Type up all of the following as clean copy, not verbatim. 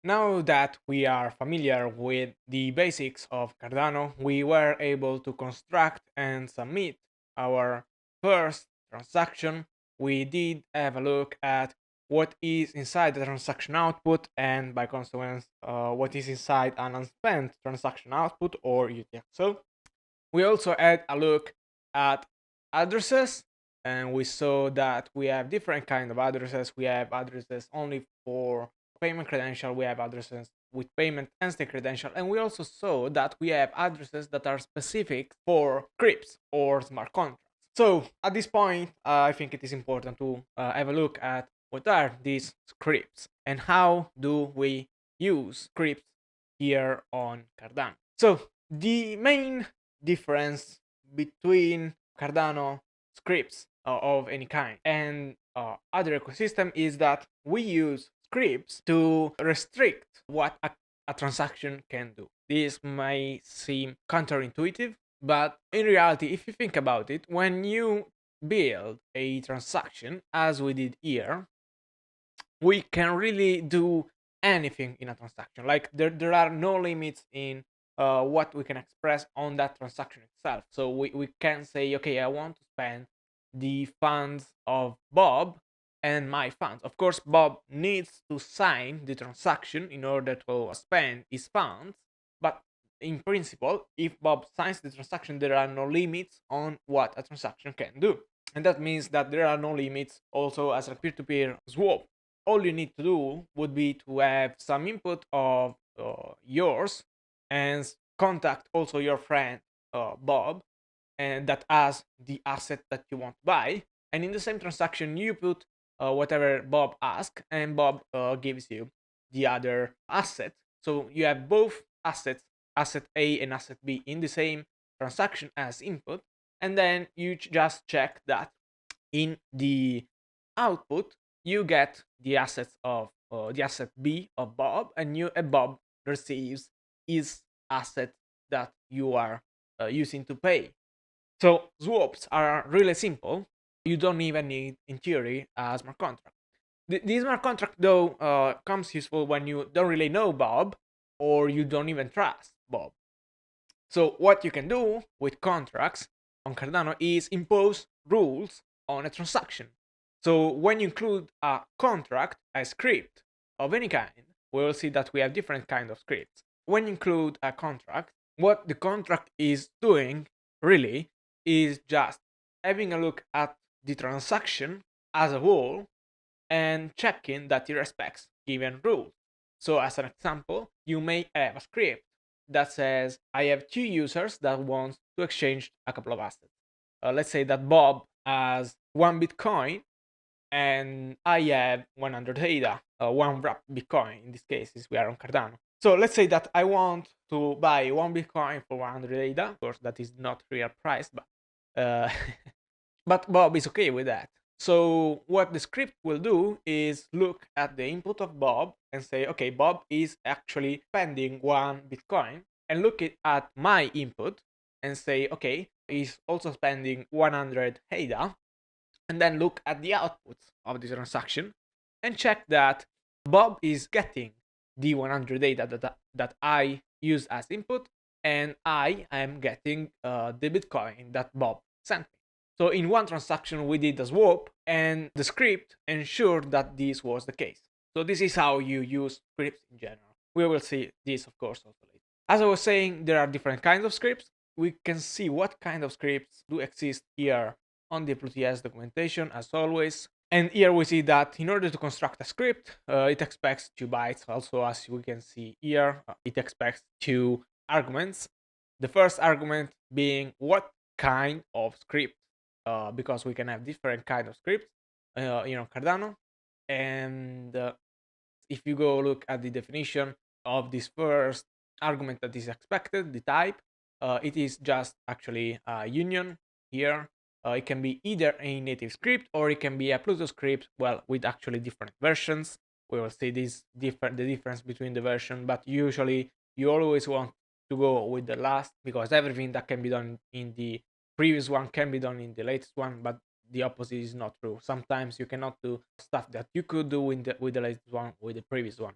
Now that we are familiar with the basics of Cardano, we were able to construct and submit our first transaction. We did have a look at what is inside the transaction output and by consequence what is inside an unspent transaction output or UTXO. We also had a look at addresses, and we saw that we have different kind of addresses. We have addresses only for payment credential, we have addresses with payment and stake credential, and we also saw that we have addresses that are specific for scripts or smart contracts. So at this point, I think it is important to have a look at what are these scripts and how do we use scripts here on Cardano. So the main difference between Cardano scripts of any kind and other ecosystem is that we use scripts to restrict what a transaction can do. This may seem counterintuitive, but in reality, if you think about it, when you build a transaction, as we did here, we can really do anything in a transaction. Like there are no limits in what we can express on that transaction itself. So we can say, okay, I want to spend the funds of Bob and my funds. Of course, Bob needs to sign the transaction in order to spend his funds. But in principle, if Bob signs the transaction, there are no limits on what a transaction can do. And that means that there are no limits also as a peer-to-peer swap. All you need to do would be to have some input of yours and contact also your friend Bob, and that has the asset that you want to buy. And in the same transaction, you put whatever Bob asks, and Bob gives you the other asset. So you have both assets, asset A and asset B, in the same transaction as input, and then you just check that in the output you get the assets of the asset B of Bob, and Bob receives his asset that you are using to pay. So swaps are really simple. You don't even need, in theory, a smart contract. The smart contract, though, comes useful when you don't really know Bob or you don't even trust Bob. So what you can do with contracts on Cardano is impose rules on a transaction. So when you include a contract, a script of any kind, we will see that we have different kind of scripts. When you include a contract, what the contract is doing really is just having a look at the transaction as a whole and checking that it respects given rules. So as an example, you may have a script that says, I have two users that want to exchange a couple of assets. Let's say that Bob has one Bitcoin and I have 100 ADA, one wrap Bitcoin. In this case, is we are on Cardano. So let's say that I want to buy one Bitcoin for 100 ADA. Of course, that is not real price, but but Bob is okay with that. So what the script will do is look at the input of Bob and say, okay, Bob is actually spending one Bitcoin, and look at my input and say, okay, he's also spending 100 ADA, and then look at the outputs of the transaction and check that Bob is getting the 100 ADA that I use as input, and I am getting the Bitcoin that Bob sent me. So in one transaction, we did a swap, and the script ensured that this was the case. So this is how you use scripts in general. We will see this, of course, also later. As I was saying, there are different kinds of scripts. We can see what kind of scripts do exist here on the plu-ts documentation, as always. And here we see that in order to construct a script, it expects 2 bytes. Also, as we can see here, it expects 2 arguments. The first argument being what kind of script, because we can have different kind of scripts, Cardano. And if you go look at the definition of this first argument that is expected, the type, it is just actually a union here. It can be either a native script or it can be a plu-ts script, well, with actually different versions. We will see the difference between the version, but usually you always want to go with the last, because everything that can be done in the previous one can be done in the latest one, but the opposite is not true. Sometimes you cannot do stuff that you could do with the latest one with the previous one.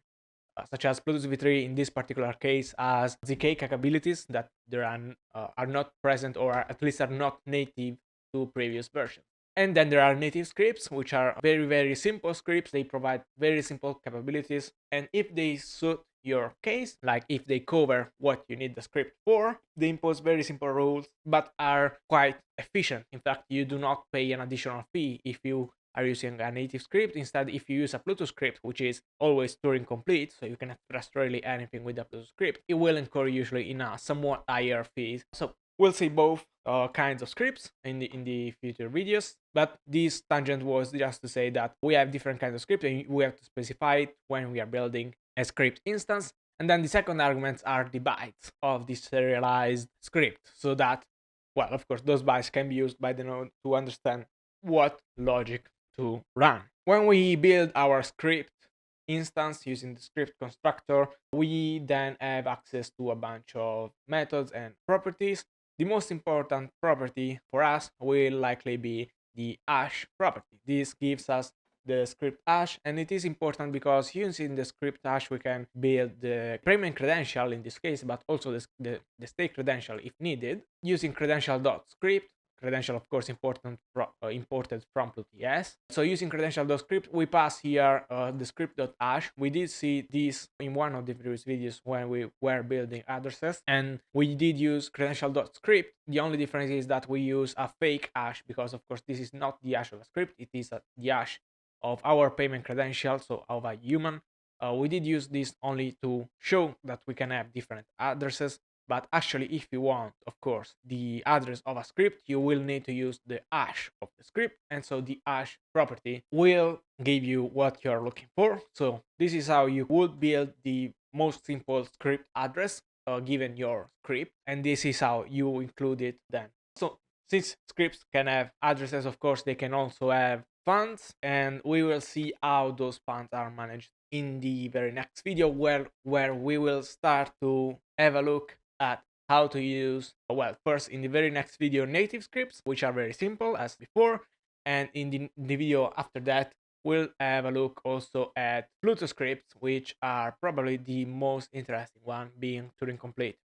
such as plu-ts v3 in this particular case has ZK capabilities that there are not present, or at least are not native to previous versions. And then there are native scripts, which are very, very simple scripts. They provide very simple capabilities. And if they suit your case, like if they cover what you need the script for, they impose very simple rules, but are quite efficient. In fact, you do not pay an additional fee if you are using a native script. Instead, if you use a plu-ts script, which is always Turing complete, so you can extract really anything with the plu-ts script, it will incur usually in a somewhat higher fees. So we'll see both kinds of scripts in the future videos, but this tangent was just to say that we have different kinds of scripts and we have to specify it when we are building a script instance. And then the second arguments are the bytes of the serialized script, so that, well, of course, those bytes can be used by the node to understand what logic to run. When we build our script instance using the script constructor, we then have access to a bunch of methods and properties. The most important property for us will likely be the hash property. This gives us the script hash, and it is important because using the script hash we can build the payment credential in this case, but also the stake credential if needed, using credential.script. Credential, of course, imported from plu-ts. So using credential.script, we pass here the script.hash. We did see this in one of the previous videos when we were building addresses, and we did use credential.script. The only difference is that we use a fake hash because, of course, this is not the hash of a script. It is the hash of our payment credential, so of a human. We did use this only to show that we can have different addresses. But actually, if you want, of course, the address of a script, you will need to use the hash of the script. And so the hash property will give you what you're looking for. So this is how you would build the most simple script address given your script. And this is how you include it then. So since scripts can have addresses, of course, they can also have funds. And we will see how those funds are managed in the very next video, where we will start to have a look at how to use, well, first in the very next video, native scripts, which are very simple as before, and in the video after that we'll have a look also at plu-ts scripts, which are probably the most interesting one, being Turing complete.